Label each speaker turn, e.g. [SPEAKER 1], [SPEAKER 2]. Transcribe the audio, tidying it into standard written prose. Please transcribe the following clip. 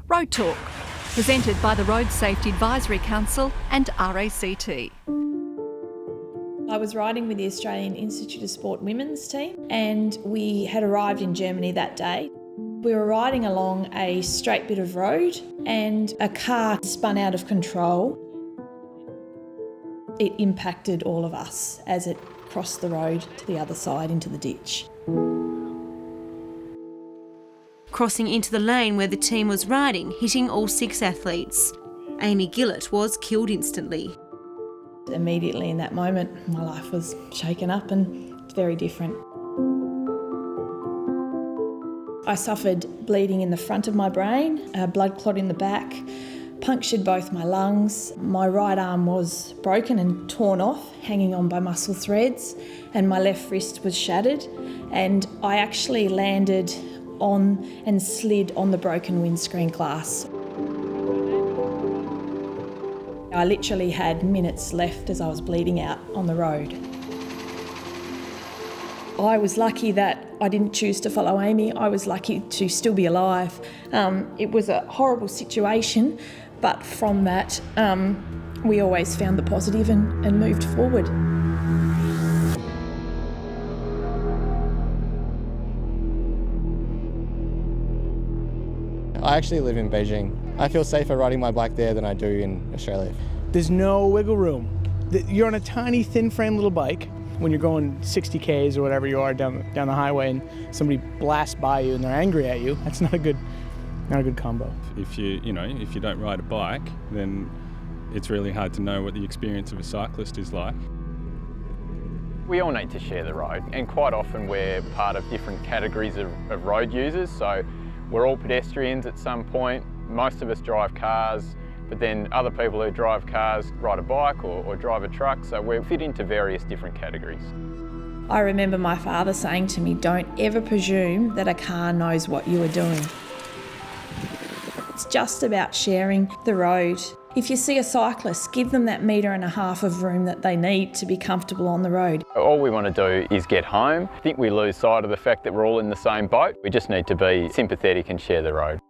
[SPEAKER 1] Road Talk, presented by the Road Safety Advisory Council and RACT.
[SPEAKER 2] I was riding with the Australian Institute of Sport women's team, and we had arrived in Germany that day. We were riding along a straight bit of road and a car spun out of control. It impacted all of us as it crossed the road to the other side into the ditch.
[SPEAKER 3] Crossing into the lane where the team was riding, hitting all 6 athletes. Amy Gillett was killed instantly.
[SPEAKER 2] Immediately in that moment, my life was shaken up and it's very different. I suffered bleeding in the front of my brain, a blood clot in the back, punctured both my lungs. My right arm was broken and torn off, hanging on by muscle threads, and my left wrist was shattered. And I actually landed on and slid on the broken windscreen glass. I literally had minutes left as I was bleeding out on the road. I was lucky that I didn't choose to follow Amy. I was lucky to still be alive. It was a horrible situation, but from that, we always found the positive and moved forward.
[SPEAKER 4] I actually live in Beijing. I feel safer riding my bike there than I do in Australia.
[SPEAKER 5] There's no wiggle room. You're on a tiny, thin frame little bike when you're going 60 Ks or whatever you are down the highway, and somebody blasts by you and they're angry at you. That's not a good combo.
[SPEAKER 6] If you don't ride a bike, then it's really hard to know what the experience of a cyclist is like.
[SPEAKER 7] We all need to share the road, and quite often we're part of different categories of road users. So we're all pedestrians at some point. Most of us drive cars, but then other people who drive cars ride a bike or drive a truck, so we fit into various different categories.
[SPEAKER 2] I remember my father saying to me, "Don't ever presume that a car knows what you are doing." It's just about sharing the road. If you see a cyclist, give them that 1.5 metres of room that they need to be comfortable on the road.
[SPEAKER 7] All we want to do is get home. I think we lose sight of the fact that we're all in the same boat. We just need to be sympathetic and share the road.